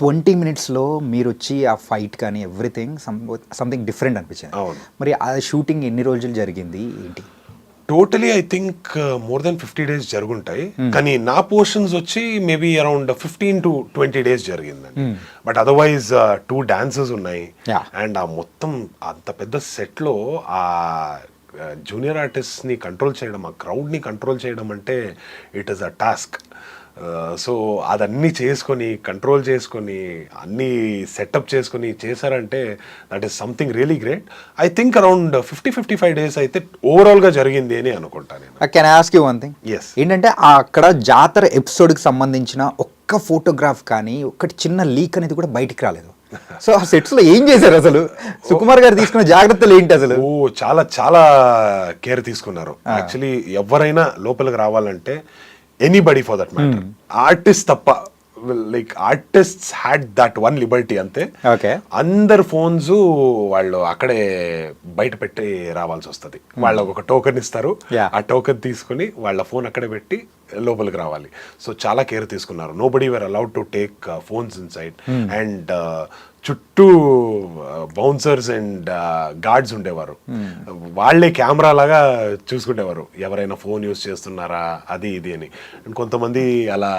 20 మినిట్స్లో మీరు వచ్చి ఆ ఫైట్ కానీ ఎవ్రీథింగ్ సంథింగ్ డిఫరెంట్ అనిపించింది. అవును. మరి ఆ షూటింగ్ ఎన్ని రోజులు జరిగింది ఏంటి? Totally I think more than 50 days జరుగుంటాయి. కానీ నా పోర్షన్స్ వచ్చి మేబీ అరౌండ్ 15 to 20 days జరిగిందండి. బట్ అదర్వైజ్ 2 dances ఉన్నాయి. Yeah. అండ్ ఆ మొత్తం అంత పెద్ద సెట్లో ఆ జూనియర్ ఆర్టిస్ట్ని కంట్రోల్ చేయడం, ఆ క్రౌడ్ని కంట్రోల్ చేయడం అంటే it is a task. So అదన్నీ చేసుకొని కంట్రోల్ చేసుకొని అన్నీ సెటప్ చేసుకొని చేశారంటే that is something really great. I think around 50-55 days అయితే ఓవరాల్గా జరిగింది అని అనుకుంటాను నేను. Can I ask you one thing? Yes. ఏంటంటే అక్కడ జాతర ఎపిసోడ్కి సంబంధించిన ఒక్క ఫోటోగ్రాఫ్ కానీ ఒక్కటి చిన్న లీక్ అనేది కూడా బయటికి రాలేదు. సో ఆ సెట్స్ లో ఏం చేశారు అసలు? సుకుమార్ గారు తీసుకున్న జాగ్రత్తలు ఏంటి అసలు? చాలా చాలా కేర్ తీసుకున్నారు. యాక్చువల్లీ ఎవరైనా లోపలికి రావాలంటే anybody for that matter, artist తప్ప, like artists had that one liberty అంతే. ఓకే. అందరు ఫోన్స్ వాళ్ళు అక్కడే బయట పెట్టి రావాల్సి వస్తుంది. వాళ్ళకు ఒక టోకెన్ ఇస్తారు, ఆ టోకెన్ తీసుకుని వాళ్ళ ఫోన్ అక్కడే పెట్టి లోపలికి రావాలి. సో చాలా కేర్ తీసుకున్నారు. Nobody were allowed to take phones inside. And చుట్టూ బౌన్సర్స్ అండ్ గార్డ్స్ ఉండేవారు. వాళ్ళే కెమెరా లాగా చూసుకునేవారు ఎవరైనా ఫోన్ యూజ్ చేస్తున్నారా అది ఇది అని. అండ్ కొంతమంది అలా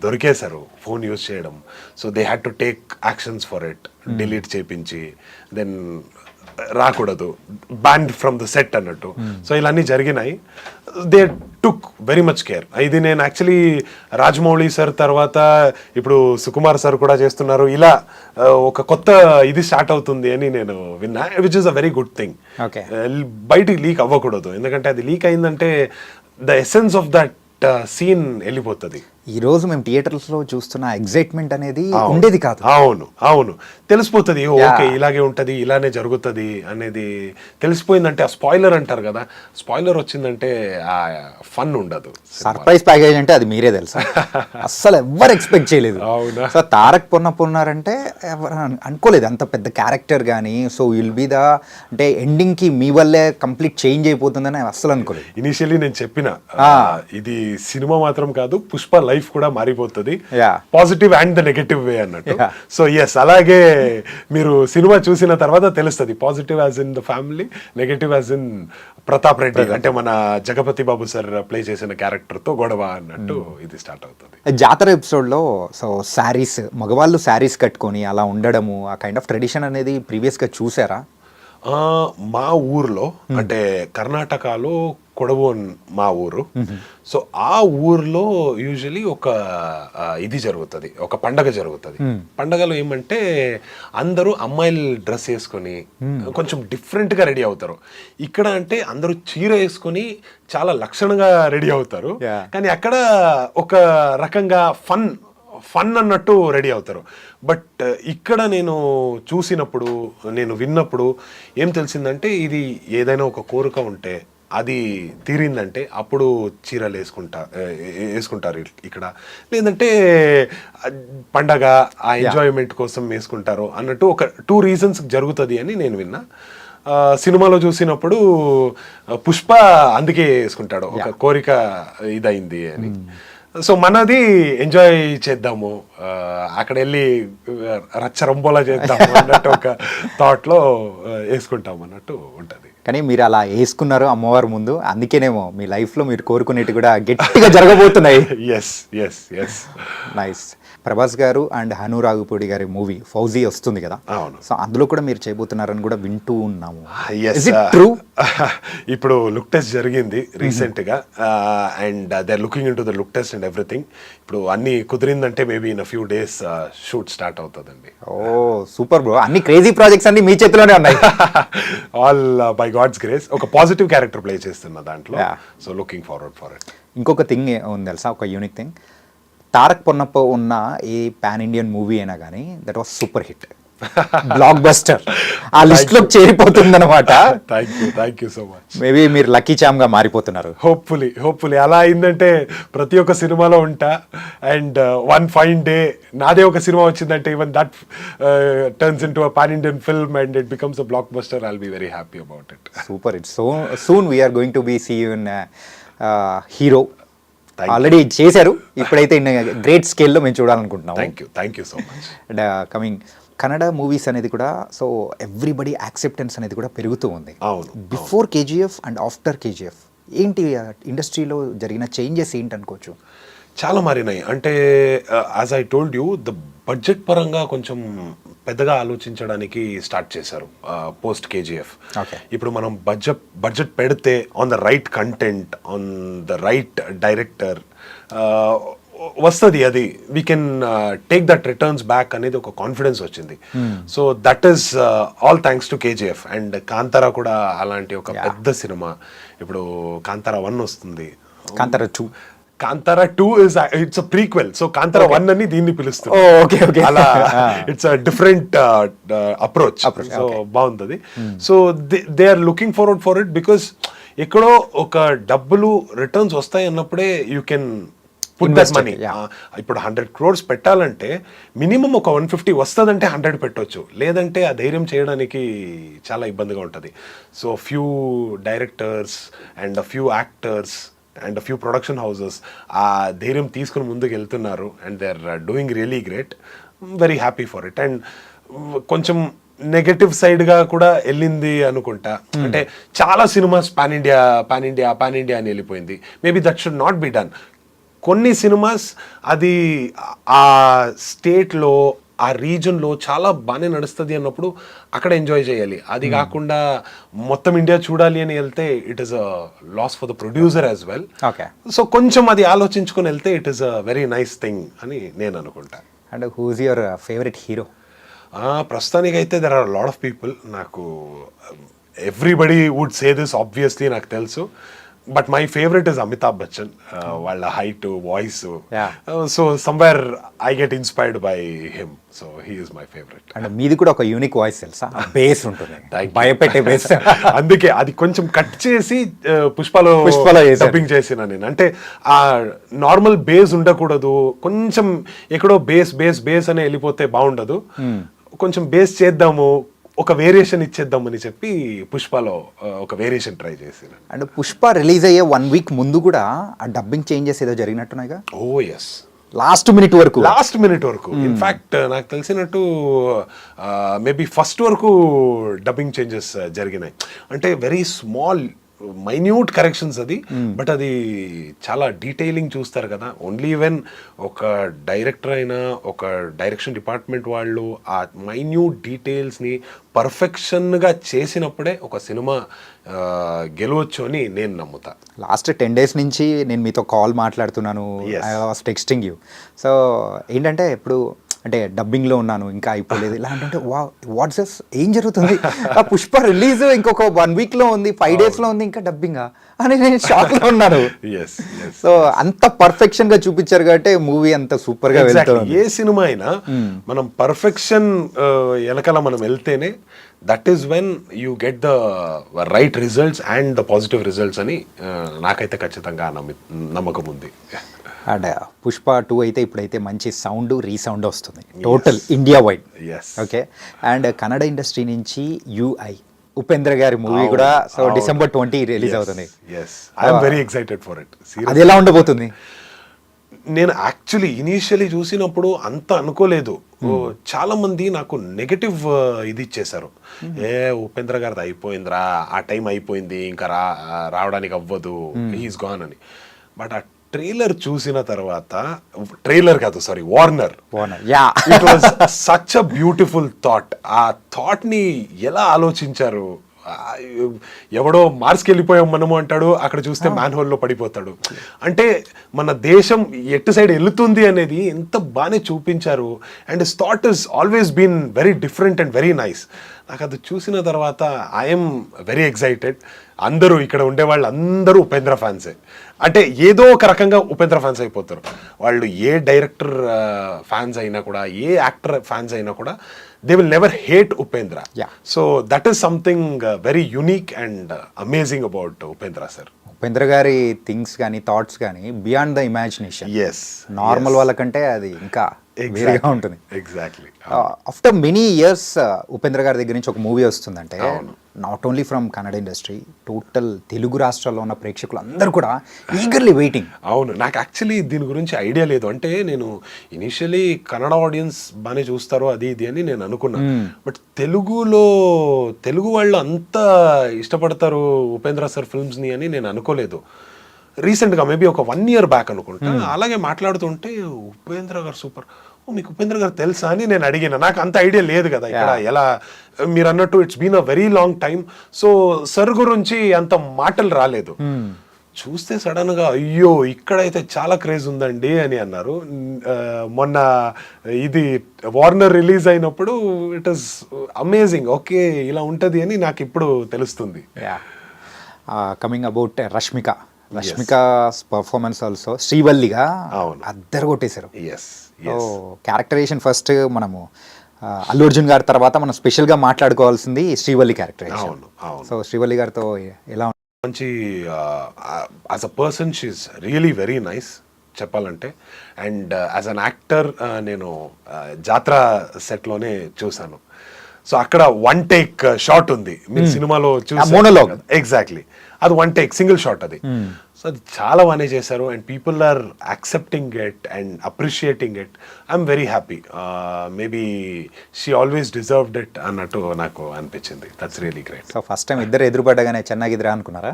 దొరికేశారు ఫోన్ యూజ్ చేయడం. So they had to take actions for it. Delete చేయించి దెన్ రాకూడదు, బ్యాన్ ఫ్రమ్ ద సెట్ అన్నట్టు. సో ఇలాన్నీ జరిగినాయి. They took very much care. ఇది నేను యాక్చువల్లీ రాజమౌళి సార్ తర్వాత ఇప్పుడు సుకుమార్ సార్ కూడా చేస్తున్నారు. ఇలా ఒక కొత్త ఇది స్టార్ట్ అవుతుంది అని నేను విన్నా, which is a very good thing. బయటికి లీక్ అవ్వకూడదు, ఎందుకంటే అది లీక్ అయిందంటే the essence of that scene వెళ్ళిపోతుంది. ఈ రోజు మేము థియేటర్స్ లో చూస్తున్న ఎగ్జైట్మెంట్ అనేది ఉండేది కాదు. అవును అవును, తెలిసిపోతుంది. ఓకే ఇలాగే ఉంటది, ఇలానే జరుగుతుంది అనేది తెలిసిపోయిందంటే, ఆ స్పాయిలర్ అంటారు కదా, స్పాయిలర్ వచ్చిందంటే ఆ ఫన్ ఉండదు. సర్ప్రైజ్ ప్యాకేజ్ అంటే అది మీరే తెలుసా, అస్సలు ఎవ్వరు ఎక్స్పెక్ట్ చేయలేదు. అవునా? సో తారక్ పొన్నారంటే ఎవరు అనుకోలేదు అంత పెద్ద క్యారెక్టర్ కానీ. సో విల్ బి ద అంటే ఎండింగ్ కి మీ వల్లే కంప్లీట్ చేంజ్ అయిపోతుందని అస్సలు అనుకోలేదు. ఇనిషియల్లీ నేను చెప్పిన ఇది సినిమా మాత్రం కాదు, పుష్ప లైఫ్ కూడా మారిపోతుంది, పాజిటివ్ అండ్ ద నెగటివ్ వే అన్నట్టు. సో ఎస్, అలాగే మీరు సినిమా చూసిన తర్వాత తెలుస్తుంది. Positive as in the family, negative as in Pratap Reddy, అంటే మన జగపతి బాబు సార్ ప్లే చేసిన క్యారెక్టర్ తో గొడవ అన్నట్టు ఇది స్టార్ట్ అవుతుంది. జాతర ఎపిసోడ్ లో సో శారీస్, మగవాళ్ళు శారీస్ కట్టుకొని అలా ఉండడము, ఆ కైండ్ ఆఫ్ ట్రెడిషన్ అనేది ప్రీవియస్ గా చూసారా? మా ఊర్లో అంటే కర్ణాటకలో కొడవు మా ఊరు. సో ఆ ఊర్లో యూజువలీ ఒక ఇది జరుగుతుంది, ఒక పండగ జరుగుతుంది. పండగలో ఏమంటే అందరూ అమ్మాయిలు డ్రెస్ వేసుకొని కొంచెం డిఫరెంట్ గా రెడీ అవుతారు. ఇక్కడ అంటే అందరూ చీర వేసుకొని చాలా లక్షణంగా రెడీ అవుతారు, కానీ అక్కడ ఒక రకంగా ఫన్ అన్నట్టు రెడీ అవుతారు. బట్ ఇక్కడ నేను చూసినప్పుడు, నేను విన్నప్పుడు ఏం తెలిసిందంటే, ఇది ఏదైనా ఒక కోరిక ఉంటే అది తీరిందంటే అప్పుడు చీరలు వేసుకుంటారు ఇక్కడ, లేదంటే పండగ ఆ ఎంజాయ్మెంట్ కోసం వేసుకుంటారు అన్నట్టు ఒక 2 reasons జరుగుతుంది అని నేను విన్నా. సినిమాలో చూసినప్పుడు పుష్ప అందుకే వేసుకుంటాడు, ఒక కోరిక ఇదైంది అని. సో మనది ఎంజాయ్ చేద్దాము, అక్కడ వెళ్ళి రచ్చరంబోలా చేద్దాము అన్నట్టు ఒక థాట్లో వేసుకుంటాం అన్నట్టు ఉంటుంది. కానీ మీరు అలా వేసుకున్నారు అమ్మవారి ముందు, అందుకేనేమో మీ లైఫ్లో మీరు కోరుకునేవి కూడా గట్టిగా జరగబోతున్నాయి. Yes yes yes. Nice. Prabhas garu and Hanu రాఘుపూడి గారి మూవీ ఫౌజీ వస్తుంది కదా, సో అందులో కూడా మీరు చేయబోతున్నారని కూడా వింటూ ఉన్నాము. ఇప్పుడు లుక్ టెస్ట్ జరిగింది రీసెంట్ గా, and they are looking into the look test and everything. ఇప్పుడు అన్ని కుదిరిందంటే maybe in few days shoot start అవుతుందండి. ఓ సూపర్ బ్రో, అన్ని క్రేజీ ప్రాజెక్ట్స్ అన్ని మీ చేతిలోనే ఉన్నాయి. All by God's grace. ఒక పాజిటివ్ క్యారెక్టర్ ప్లే చేస్తున్నా దాంట్లో, so looking forward for it. ఇంకొక థింగ్ ఉంది తెలుసా, ఒక యూనిక్ థింగ్, తారక్ పొన్నప్ప ఉన్న ఏ పాన్ ఇండియన్ మూవీ అయినా కానీ that was super hit, block buster, ఆ లిస్ట్ లో చేరిపోతుంది అనమాట. Thank you so much. Maybe మీరు లక్కీ చామ్ గా మారిపోతున్నారు. హోప్ఫుల్లీ అలా అయిందంటే ప్రతి ఒక్క సినిమాలో ఉంటా, అండ్ వన్ ఫైన్ డే నాదే ఒక సినిమా వచ్చిందంటే even that turns into a pan Indian film and it becomes a blockbuster, I'll be very happy about it. Super hit. So soon we're going to be see you in hero already చేశారు, ఇప్పుడైతే great స్కేల్లో మేము చూడాలనుకుంటున్నాం. Thank you so much. And coming Kannada movies అనేది కూడా so everybody acceptance అనేది కూడా పెరుగుతూ ఉంది. అవును. Before KGF and after KGF ఏంటి ఇండస్ట్రీలో జరిగిన చేంజెస్ ఏంటి అనుకోవచ్చు? చాలా మారినాయి. అంటే as I told you, the budget పరంగా కొంచెం పెద్దగా ఆలోచించడానికి స్టార్ట్ చేశారు పోస్ట్ కేజీఎఫ్. Okay. ఇప్పుడు మనం బడ్జెట్ పెడితే on the right content, on the right director వస్తుంది, అది we can take that returns back అనేది ఒక కాన్ఫిడెన్స్ వచ్చింది. So that is all thanks to KGF. And Kantara కూడా అలాంటి ఒక పెద్ద సినిమా. ఇప్పుడు కాంతారా 1 వస్తుంది, Kantara 2. Kantara 2 is it's a prequel. So Kantara 1 అని దీన్ని పిలుస్తుంది. ఓకే. అలా it's a different approach. So బాగుంది. So they are looking forward for it because ఎక్కడో ఒక డబ్బులు రిటర్న్స్ వస్తాయి అన్నప్పుడే you can put that money. ఇప్పుడు 100 crores పెట్టాలంటే మినిమం ఒక 150 వస్తుందంటే 100 పెట్టొచ్చు, లేదంటే ఆ ధైర్యం చేయడానికి చాలా ఇబ్బందిగా ఉంటుంది. So few directors and few actors and few production houses ఆ ధైర్యం తీసుకుని ముందుకు వెళ్తున్నారు. And they are doing really great. Very happy for it. And కొంచెం నెగటివ్ సైడ్గా కూడా వెళ్ళింది అనుకుంటా. అంటే చాలా సినిమాస్ పాన్ ఇండియా అని వెళ్ళిపోయింది. Maybe that should not be done. కొన్ని సినిమాస్ అది ఆ స్టేట్లో, ఆ రీజన్లో చాలా బాగానే నడుస్తుంది అన్నప్పుడు అక్కడ ఎంజాయ్ చేయాలి. అది కాకుండా మొత్తం ఇండియా చూడాలి అని వెళ్తే it is a loss for the producer as well. Okay. So కొంచెం అది ఆలోచించుకొని వెళ్తే it is a very nice thing అని నేను అనుకుంటా. And who's your favourite hero? ప్రస్తుతానికైతే there are lot of people. నాకు everybody would say this obviously, నాకు తెలుసు. But my favourite is Amitabh Bachchan. వాళ్ళ height, voice, so somewhere I get inspired by him. So he is my favourite. And మీది కూడా ఒక unique voice తెలుసా, base ఉంటుంది, భయపెట్టే బేస్. అందుకే అది కొంచెం కట్ చేసి పుష్పలో డబ్బింగ్ చేసిన నేను. అంటే ఆ నార్మల్ బేస్ ఉండకూడదు, కొంచెం ఎక్కడో బేస్ అనే వెళ్ళిపోతే బాగుండదు. కొంచెం బేస్ చేద్దాము, ఒక వేరియేషన్ ఇచ్చేద్దామని చెప్పి పుష్పలో ఒక వేరియేషన్ ట్రై చేసిన. అండ్ పుష్ప రిలీజ్ అయ్యే 1 week ముందు కూడా ఆ డబ్బింగ్ చేంజెస్ ఏదో జరిగినట్టున్నాయిగా. ఓ ఎస్, లాస్ట్ మినిట్ వరకు. ఇన్ఫాక్ట్ నాకు తెలిసినట్టు మేబీ ఫస్ట్ వరకు డబ్బింగ్ చేంజెస్ జరిగినాయి. అంటే వెరీ స్మాల్ మైన్యూట్ కరెక్షన్స్ అది, బట్ అది చాలా డీటెయిలింగ్ చూస్తారు కదా. ఓన్లీ ఈవెన్ ఒక డైరెక్టర్ అయినా, ఒక డైరెక్షన్ డిపార్ట్మెంట్ వాళ్ళు ఆ మైన్యూట్ డీటెయిల్స్ని పర్ఫెక్షన్గా చేసినప్పుడే ఒక సినిమా గెలవచ్చు అని నేను నమ్ముతా. లాస్ట్ 10 days నుంచి నేను మీతో కాల్ మాట్లాడుతున్నాను, I was texting you. So ఏంటంటే ఇప్పుడు అంటే డబ్బింగ్లో ఉన్నాను, ఇంకా అయిపోలేదు ఇలా అంటే వాట్స్ దిస్, ఏం జరుగుతుంది? ఆ పుష్ప రిలీజ్ ఇంకొక 1 weekలో ఉంది, 5 daysలో ఉంది, ఇంకా డబ్బింగా అని నేను షాక్లో ఉన్నాను. సో అంత పర్ఫెక్షన్గా చూపించారు కాబట్టి మూవీ అంత సూపర్గా వెళ్తుంది. ఏ సినిమా అయినా మనం పర్ఫెక్షన్ వెనకాల మనం వెళ్తేనే that is when you get the right results and the positive results అని నాకైతే ఖచ్చితంగా నమ్మకం ఉంది. అండ్ పుష్ప 2 అయితే ఇప్పుడైతే మంచి సౌండ్ రీసౌండ్ వస్తుంది total India wide. Okay. And Kannada industry నుంచి యుఐ ఉపేంద్ర గారి మూవీ కూడా సో December 20 రిలీజ్ అవుతుంది. I'm very excited for it. అది ఎలా ఉండబోతుంది? నేను యాక్చువల్లీ ఇనీషియలీ చూసినప్పుడు అంత అనుకోలేదు. చాలా మంది నాకు నెగటివ్ ఇది ఇచ్చేశారు. ఉపేంద్ర గారిది అయిపోయిందిరా, ఆ టైం అయిపోయింది, ఇంకా రావడానికి అవ్వదు, హీస్ గాన్ అని. బట్ ఆ ట్రైలర్ చూసిన తర్వాత, ట్రైలర్ కాదు sorry, Warner, it was such a beautiful thought. ఆ థాట్ ని ఎలా ఆలోచించారు? ఎవడో మార్స్కి వెళ్ళిపోయాం మనము అంటాడు, అక్కడ చూస్తే మ్యాన్ హోల్లో పడిపోతాడు. అంటే మన దేశం ఎటు సైడ్ వెళుతుంది అనేది ఎంత బాగానే చూపించారు. And that is always been very different and very nice. నాకు అది చూసిన తర్వాత ఐఎమ్ వెరీ ఎక్సైటెడ్. అందరూ ఇక్కడ ఉండే వాళ్ళు అందరూ ఉపేంద్ర ఫ్యాన్సే. అంటే ఏదో ఒక రకంగా ఉపేంద్ర ఫ్యాన్స్ అయిపోతారు వాళ్ళు. ఏ డైరెక్టర్ ఫ్యాన్స్ అయినా కూడా, ఏ యాక్టర్ ఫ్యాన్స్ అయినా కూడా, they will never hate Upendra. So that is something very unique and amazing about Upendra sir. Upendra గారి థింగ్స్ కానీ థాట్స్ కానీ బియాండ్ ద ఇమాజినేషన్. నార్మల్ వాళ్ళకంటే అది ఇంకా వేరేగా ఉంటుంది. Exactly. After many years Upendra గారి దగ్గర నుంచి ఒక మూవీ వస్తుందంటే not only from Kannada industry, total Telugu రాష్ట్రాల్లో ఉన్న ప్రేక్షకులు అందరూ కూడా ఈగర్లీ వెయిటింగ్. అవును, నాకు యాక్చువల్లీ దీని గురించి ఐడియా లేదు. అంటే నేను ఇనిషియలీ కన్నడ ఆడియన్స్ బాగానే చూస్తారు అది ఇది అని నేను అనుకున్నా. బట్ తెలుగు వాళ్ళు అంత ఇష్టపడతారు ఉపేంద్ర సార్ ఫిల్మ్స్ని అని నేను అనుకోలేదు. రీసెంట్గా మేబీ ఒక 1 year బ్యాక్ అనుకుంటా అలాగే మాట్లాడుతుంటే ఉపేంద్ర గారు సూపర్, మీకు ఉపేంద్ర గారు తెలుసా అని నేను అడిగిన. నాకు అంత ఐడియా లేదు కదా ఇక్కడ ఎలా, మీరు అన్నట్టు it's been a very long time. So sir గురించి అంత మాటలు రాలేదు. చూస్తే సడన్ గా అయ్యో ఇక్కడైతే చాలా క్రేజ్ ఉందండి అని అన్నారు. మొన్న ఇది వార్నర్ రిలీజ్ అయినప్పుడు ఇట్ ఈస్ అమేజింగ్, ఓకే ఇలా ఉంటది అని నాకు ఇప్పుడు తెలుస్తుంది. Coming about Rashmika performance also శ్రీవల్లిగా అద్దరు కొట్టేశారు. క్యారెక్టరైజేషన్ ఫస్ట్ మనము అల్లు అర్జున్ గారి తర్వాత మనం స్పెషల్గా మాట్లాడుకోవాల్సింది శ్రీవల్లి క్యారెక్టరైజేషన్. సో శ్రీవల్లి గారితో ఎలా మంచి as a person she's really very nice చెప్పాలంటే. అండ్ యాజ్ అన్ యాక్టర్ నేను జాత్ర సెట్లోనే చూశాను. సో అక్కడ 1 take షాట్ ఉంది, మీరు సినిమాలో మోనోలాగ్. ఎగ్జాక్ట్లీ, అది 1 take సింగిల్ షాట్ అది. సో అది చాలా బాగానే చేశారు and people are accepting it and appreciating it. I'm very happy. Maybe she always deserved it అన్నట్టు నాకు అనిపించింది. That's really great. So first time ఇద్దరు ఎదురుపడ్డగానే చెన్నగిదిరా అనుకున్నారా?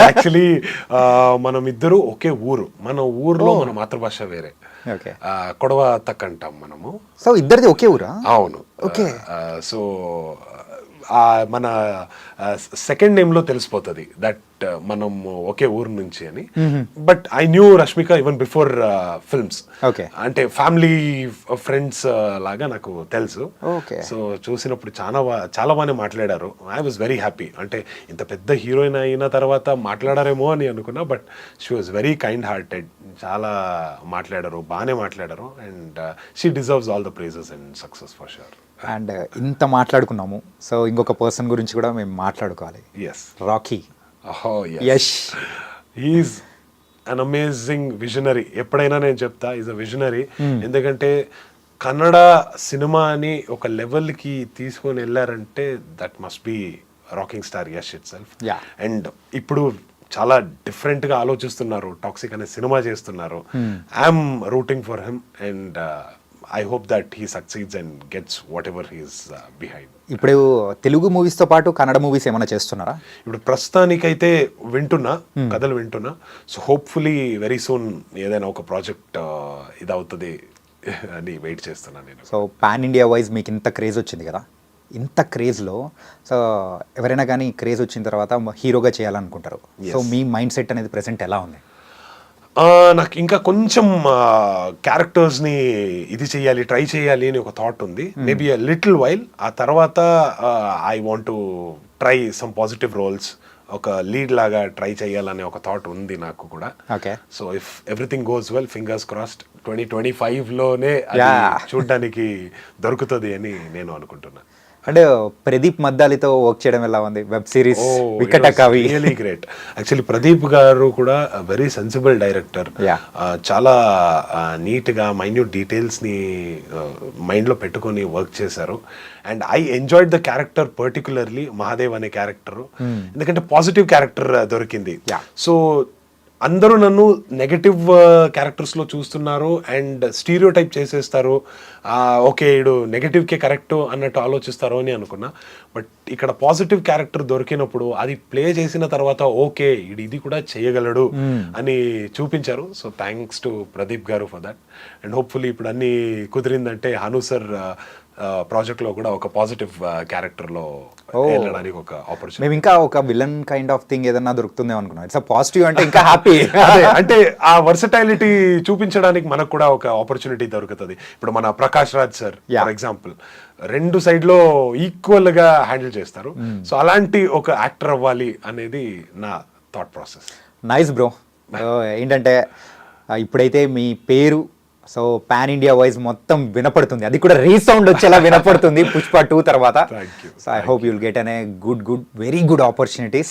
యాక్చువల్లీ మనం ఇద్దరు ఒకే ఊరు, మన ఊర్లో మన మాతృభాష వేరే, కొడవ తక్ అంటాం మనము. సో ఇద్దరిది ఒకే ఊరా? అవును. ఓకే. సో మన సెకండ్ నేమ్లో తెలిసిపోతుంది దట్ మనం ఒకే ఊరు నుంచి అని. But I knew Rashmika even before films. అంటే ఫ్యామిలీ ఫ్రెండ్స్ లాగా నాకు తెలుసు. సో చూసినప్పుడు చాలా బాగానే మాట్లాడారు. I was very happy. అంటే ఇంత పెద్ద హీరోయిన్ అయిన తర్వాత మాట్లాడారేమో అని అనుకున్నా, but she was very kind hearted. చాలా మాట్లాడారు, బాగానే మాట్లాడారు. And she deserves all the prizes and success for sure. And ఇంత మాట్లాడుకున్నాము, సో ఇంకొక పర్సన్ గురించి కూడా మేము మాట్లాడుకోవాలి. Rocky. Yash is an amazing visionary. ఎప్పుడైనా నేను చెప్తా ఈజ్ అ విజనరీ. ఎందుకంటే కన్నడ సినిమాని ఒక లెవెల్కి తీసుకొని వెళ్ళారంటే that must be rocking star Yash itself. And ఇప్పుడు చాలా డిఫరెంట్గా ఆలోచిస్తున్నారు, టాక్సిక్ అనే సినిమా చేస్తున్నారు. I'm rooting for him and I hope that he succeeds and gets whatever he is behind. ఇప్పుడు తెలుగు మూవీస్తో పాటు కన్నడ మూవీస్ ఏమైనా చేస్తున్నారా? ఇప్పుడు ప్రస్తుతానికైతే కథలు వింటున్నా. సో హోప్ఫుల్లీ వెరీ సూన్ ఏదైనా ఒక ప్రాజెక్ట్ ఇదవుతుంది అని వెయిట్ చేస్తున్నాను నేను. సో పాన్ ఇండియా వైజ్ మీకు ఇంత క్రేజ్ వచ్చింది కదా, ఇంత క్రేజ్లో సో ఎవరైనా కానీ క్రేజ్ వచ్చిన తర్వాత హీరోగా చేయాలనుకుంటారు. సో మీ మైండ్ సెట్ అనేది ప్రెసెంట్ ఎలా ఉంది? నాకు ఇంకా కొంచెం క్యారెక్టర్స్ని ట్రై చేయాలి అని ఒక థాట్ ఉంది. Maybe a little while. ఆ తర్వాత I want to try some positive roles, ఒక లీడ్ లాగా ట్రై చేయాలనే ఒక థాట్ ఉంది నాకు కూడా. So if everything goes well, fingers crossed 2025లోనే చూడడానికి దొరుకుతుంది అని నేను అనుకుంటున్నా. అంటే ప్రదీప్ మద్దాలితో వర్క్ చేయడం ఎలా ఉంది? Web series Vikatakavi really great. Actually Pradeep గారు కూడా వెరీ సెన్సిబుల్ డైరెక్టర్. చాలా నీట్గా మైన్యూట్ డీటెయిల్స్ని మైండ్లో పెట్టుకొని వర్క్ చేశారు. And I enjoyed the character, particularly Mahadev అనే క్యారెక్టర్. ఎందుకంటే పాజిటివ్ క్యారెక్టర్ దొరికింది. సో అందరూ నన్ను నెగటివ్ క్యారెక్టర్స్లో చూస్తున్నారు అండ్ స్టీరియో టైప్ చేసేస్తారు. ఓకే ఈడు నెగటివ్కే కరెక్ట్ అన్నట్టు ఆలోచిస్తారు అని అనుకున్నా. బట్ ఇక్కడ పాజిటివ్ క్యారెక్టర్ దొరికినప్పుడు అది ప్లే చేసిన తర్వాత ఓకే ఇది కూడా చేయగలడు అని చూపించారు. సో థ్యాంక్స్ టు ప్రదీప్ గారు ఫర్ దట్. అండ్ హోప్ఫుల్లీ ఇప్పుడు అన్ని కుదిరిందంటే హను సార్ ప్రాజెక్ట్లో కూడా ఒక పాజిటివ్ క్యారెక్టర్లో వెళ్ళడానికి ఒక ఆపర్చునిటీ. మేము ఇంకా ఒక విలన్ కైండ్ ఆఫ్ థింగ్ ఏదన్నా దొరుకుతుందేమో అనుకున్నాం. ఇట్స్ పాజిటివ్ అంటే ఇంకా హ్యాపీ. అంటే ఆ వర్సటైలిటీ చూపించడానికి మనకు కూడా ఒక ఆపర్చునిటీ దొరుకుతుంది. ఇప్పుడు మన Prakash Raj sir for example 2 సైడ్లో ఈక్వల్ గా హ్యాండిల్ చేస్తారు. సో అలాంటి ఒక యాక్టర్ అవ్వాలి అనేది నా థాట్ ప్రాసెస్. Nice bro. ఏంటంటే ఇప్పుడైతే మీ పేరు సో పాన్ ఇండియా వైజ్ మొత్తం వినపడుతుంది, అది కూడా రీసౌండ్ వచ్చేలా వినపడుతుంది పుష్ప 2 తర్వాత. So I hope you will get an good very good opportunities.